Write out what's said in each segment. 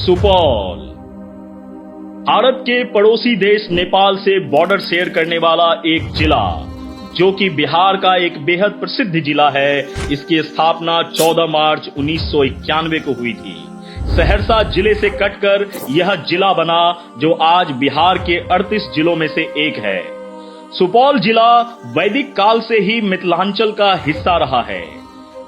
सुपौल भारत के पड़ोसी देश नेपाल से बॉर्डर शेयर करने वाला एक जिला जो कि बिहार का एक बेहद प्रसिद्ध जिला है। इसकी स्थापना 14 मार्च 1991 को हुई थी। सहरसा जिले से कटकर यह जिला बना जो आज बिहार के 38 जिलों में से एक है। सुपौल जिला वैदिक काल से ही मिथिलांचल का हिस्सा रहा है।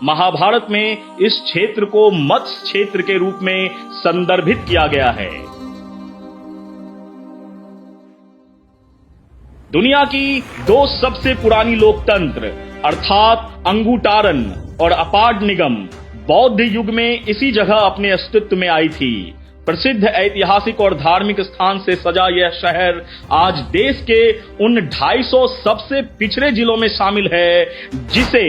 महाभारत में इस क्षेत्र को मत्स्य क्षेत्र के रूप में संदर्भित किया गया है। दुनिया की दो सबसे पुरानी लोकतंत्र अर्थात अंगूटारन और अपाड निगम बौद्ध युग में इसी जगह अपने अस्तित्व में आई थी। प्रसिद्ध ऐतिहासिक और धार्मिक स्थान से सजा यह शहर आज देश के उन 250 सबसे पिछड़े जिलों में शामिल है जिसे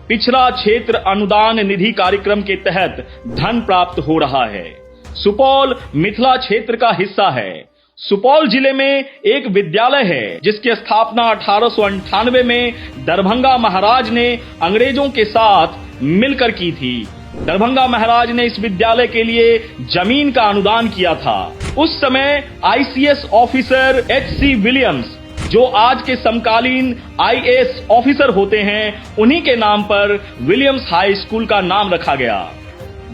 पिछड़ा क्षेत्र अनुदान निधि कार्यक्रम के तहत धन प्राप्त हो रहा है। सुपौल मिथिला क्षेत्र का हिस्सा है। सुपौल जिले में एक विद्यालय है जिसकी स्थापना 1898 में दरभंगा महाराज ने अंग्रेजों के साथ मिलकर की थी। दरभंगा महाराज ने इस विद्यालय के लिए जमीन का अनुदान किया था। उस समय आईसीएस ऑफिसर एच.सी. विलियम्स जो आज के समकालीन आईएएस ऑफिसर होते हैं, उन्हीं के नाम पर विलियम्स हाई स्कूल का नाम रखा गया।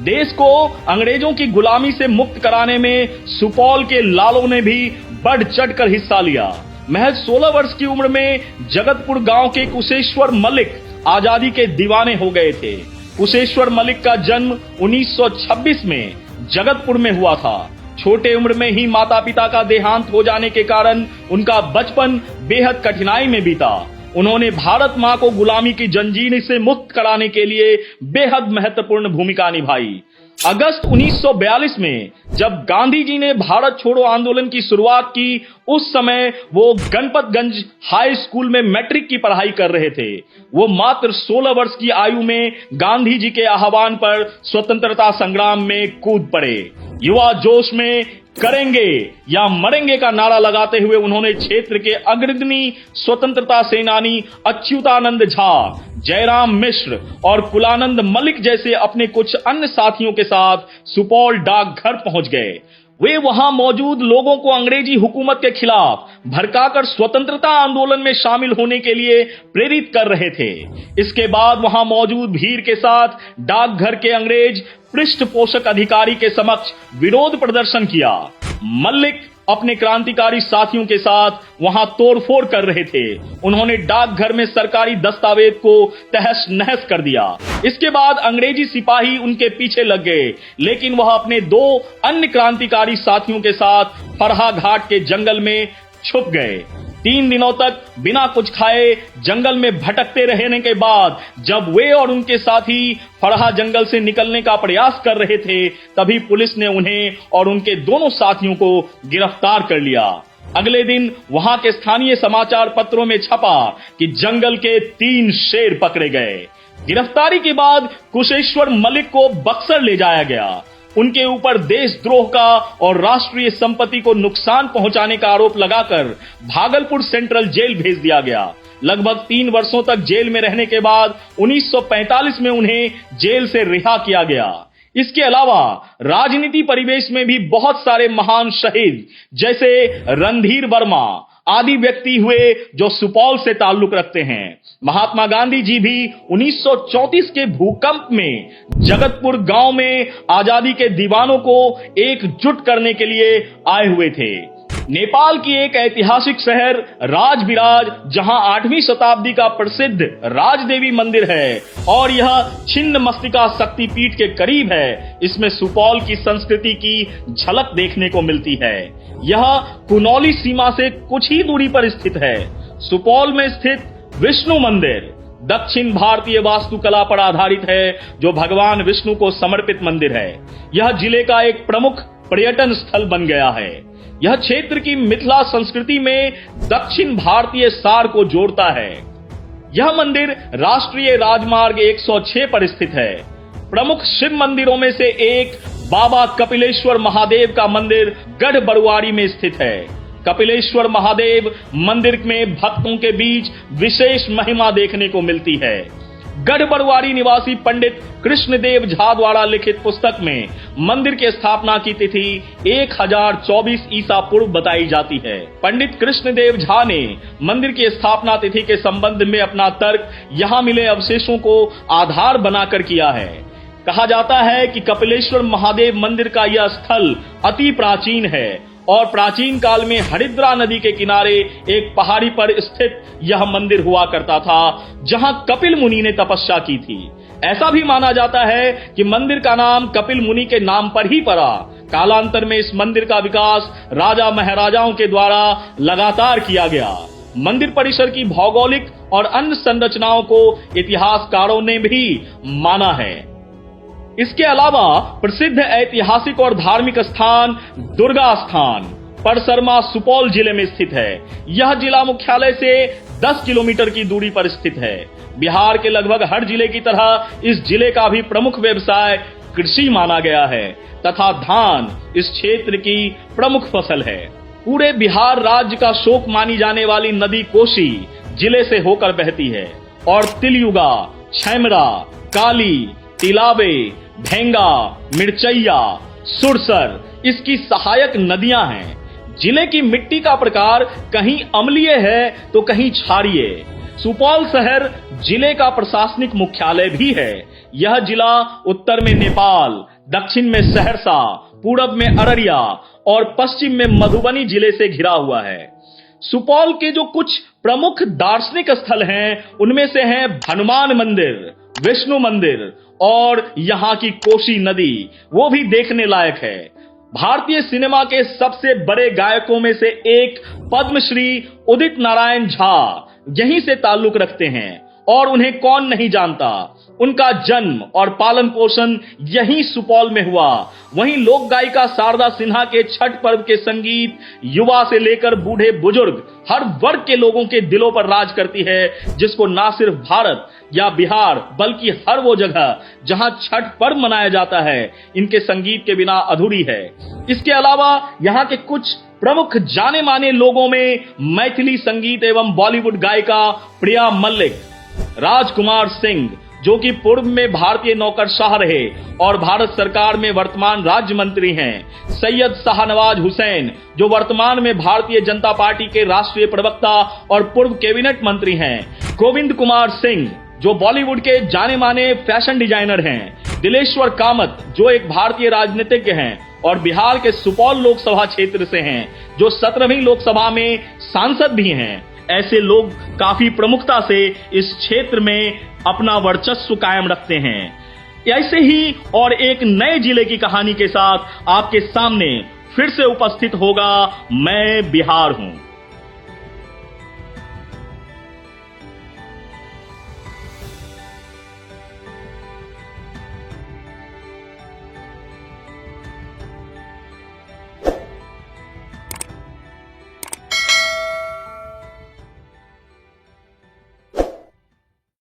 देश को अंग्रेजों की गुलामी से मुक्त कराने में सुपौल के लालों ने भी बढ़ चढ़कर हिस्सा लिया। महज 16 वर्ष की उम्र में जगतपुर गांव के कुशेश्वर मलिक आजादी के दीवाने हो गए थे। कुशेश्वर मलिक का जन्म 1926 में जगतपुर में हुआ था। छोटे उम्र में ही माता पिता का देहांत हो जाने के कारण उनका बचपन बेहद कठिनाई में बीता। उन्होंने भारत मां को गुलामी की जंजीर से मुक्त कराने के लिए बेहद महत्वपूर्ण भूमिका निभाई। अगस्त 1942 में जब गांधी जी ने भारत छोड़ो आंदोलन की शुरुआत की, उस समय वो गणपतगंज हाई स्कूल में मैट्रिक की पढ़ाई कर रहे थे। वो मात्र 16 वर्ष की आयु में गांधी जी के आह्वान पर स्वतंत्रता संग्राम में कूद पड़े। युवा जोश में करेंगे या मरेंगे का नारा लगाते हुए उन्होंने क्षेत्र के अग्रणी स्वतंत्रता सेनानी अच्युतानंद झा, जयराम मिश्र और कुलानंद मलिक जैसे अपने कुछ अन्य साथियों के साथ सुपौल डाकघर पहुंच गए। वे वहां मौजूद लोगों को अंग्रेजी हुकूमत के खिलाफ भड़काकर स्वतंत्रता आंदोलन में शामिल होने के लिए प्रेरित कर रहे थे। इसके बाद वहां मौजूद भीड़ के साथ डाकघर के अंग्रेज पृष्ठपोषक अधिकारी के समक्ष विरोध प्रदर्शन किया। मलिक अपने क्रांतिकारी साथियों के साथ वहां तोड़फोड़ कर रहे थे। उन्होंने डाकघर में सरकारी दस्तावेज को तहस नहस कर दिया। इसके बाद अंग्रेजी सिपाही उनके पीछे लग गए, लेकिन वह अपने दो अन्य क्रांतिकारी साथियों के साथ फरहा घाट के जंगल में छुप गए। 3 दिनों तक बिना कुछ खाए जंगल में भटकते रहने के बाद जब वे और उनके साथी फरहा जंगल से निकलने का प्रयास कर रहे थे, तभी पुलिस ने उन्हें और उनके दोनों साथियों को गिरफ्तार कर लिया। अगले दिन वहां के स्थानीय समाचार पत्रों में छपा कि जंगल के 3 शेर पकड़े गए। गिरफ्तारी के बाद कुशेश्वर मलिक को बक्सर ले जाया गया। उनके ऊपर देशद्रोह का और राष्ट्रीय संपत्ति को नुकसान पहुंचाने का आरोप लगाकर भागलपुर सेंट्रल जेल भेज दिया गया। लगभग 3 वर्षों तक जेल में रहने के बाद 1945 में उन्हें जेल से रिहा किया गया। इसके अलावा राजनीति परिवेश में भी बहुत सारे महान शहीद जैसे रणधीर वर्मा आदि व्यक्ति हुए जो सुपौल से ताल्लुक रखते हैं। महात्मा गांधी जी भी 1934 के भूकंप में जगतपुर गांव में आजादी के दीवानों को एकजुट करने के लिए आए हुए थे। नेपाल की एक ऐतिहासिक शहर राजविराज, जहां 8वीं शताब्दी का प्रसिद्ध राजदेवी मंदिर है और यह छिन्न मस्तिका शक्तिपीठ के करीब है, इसमें सुपौल की संस्कृति की झलक देखने को मिलती है। यह कुनौली सीमा से कुछ ही दूरी पर स्थित है। सुपौल में स्थित विष्णु मंदिर दक्षिण भारतीय वास्तुकला पर आधारित है, जो भगवान विष्णु को समर्पित मंदिर है। यह जिले का एक प्रमुख पर्यटन स्थल बन गया है। यह क्षेत्र की मिथिला संस्कृति में दक्षिण भारतीय सार को जोड़ता है। यह मंदिर राष्ट्रीय राजमार्ग 106 पर स्थित है। प्रमुख शिव मंदिरों में से एक बाबा कपिलेश्वर महादेव का मंदिर गढ़ बरुआरी में स्थित है। कपिलेश्वर महादेव मंदिर में भक्तों के बीच विशेष महिमा देखने को मिलती है। गढ़बरुआरी निवासी पंडित कृष्णदेव झा द्वारा लिखित पुस्तक में मंदिर की स्थापना की तिथि 1024 ईसा पूर्व बताई जाती है। पंडित कृष्णदेव झा ने मंदिर की स्थापना तिथि के संबंध में अपना तर्क यहाँ मिले अवशेषों को आधार बनाकर किया है। कहा जाता है कि कपिलेश्वर महादेव मंदिर का यह स्थल अति प्राचीन है और प्राचीन काल में हरिद्रा नदी के किनारे एक पहाड़ी पर स्थित यह मंदिर हुआ करता था, जहां कपिल मुनि ने तपस्या की थी। ऐसा भी माना जाता है कि मंदिर का नाम कपिल मुनि के नाम पर ही पड़ा। कालांतर में इस मंदिर का विकास राजा महाराजाओं के द्वारा लगातार किया गया। मंदिर परिसर की भौगोलिक और अन्य संरचनाओं को इतिहासकारों ने भी माना है। इसके अलावा प्रसिद्ध ऐतिहासिक और धार्मिक स्थान दुर्गा स्थान परसरमा सुपौल जिले में स्थित है। यह जिला मुख्यालय से 10 किलोमीटर की दूरी पर स्थित है। बिहार के लगभग हर जिले की तरह इस जिले का भी प्रमुख व्यवसाय कृषि माना गया है तथा धान इस क्षेत्र की प्रमुख फसल है। पूरे बिहार राज्य का शोक मानी जाने वाली नदी कोसी जिले से होकर बहती है और तिलयुगा, छैमरा, काली, तिलावे, भेंगा, मिर्चैया, सुरसर इसकी सहायक नदियां हैं। जिले की मिट्टी का प्रकार कहीं अम्लीय है तो कहीं क्षारीय। सुपौल शहर जिले का प्रशासनिक मुख्यालय भी है। यह जिला उत्तर में नेपाल, दक्षिण में सहरसा, पूरब में अररिया और पश्चिम में मधुबनी जिले से घिरा हुआ है। सुपौल के जो कुछ प्रमुख दार्शनिक स्थल हैं, उनमें से हैं हनुमान मंदिर, विष्णु मंदिर और यहाँ की कोसी नदी, वो भी देखने लायक है। भारतीय सिनेमा के सबसे बड़े गायकों में से एक पद्मश्री उदित नारायण झा यहीं से ताल्लुक रखते हैं और उन्हें कौन नहीं जानता। उनका जन्म और पालन पोषण यहीं सुपौल में हुआ। वहीं लोक गायिका शारदा सिन्हा के छठ पर्व के संगीत युवा से लेकर बूढ़े बुजुर्ग हर वर्ग के लोगों के दिलों पर राज करती है, जिसको ना सिर्फ भारत या बिहार बल्कि हर वो जगह जहां छठ पर्व मनाया जाता है इनके संगीत के बिना अधूरी है। इसके अलावा यहाँ के कुछ प्रमुख जाने माने लोगों में मैथिली संगीत एवं बॉलीवुड गायिका प्रिया मल्लिक, राजकुमार सिंह जो कि पूर्व में भारतीय नौकरशाह रहे और भारत सरकार में वर्तमान राज्य मंत्री हैं, सैयद शाहनवाज हुसैन जो वर्तमान में भारतीय जनता पार्टी के राष्ट्रीय प्रवक्ता और पूर्व कैबिनेट मंत्री हैं, गोविंद कुमार सिंह जो बॉलीवुड के जाने माने फैशन डिजाइनर हैं, दिलेश्वर कामत जो एक भारतीय राजनीतिज्ञ हैं और बिहार के सुपौल लोकसभा क्षेत्र से हैं जो 17वीं लोकसभा में सांसद भी हैं। ऐसे लोग काफी प्रमुखता से इस क्षेत्र में अपना वर्चस्व कायम रखते हैं। ऐसे ही और एक नए जिले की कहानी के साथ आपके सामने फिर से उपस्थित होगा मैं बिहार हूं।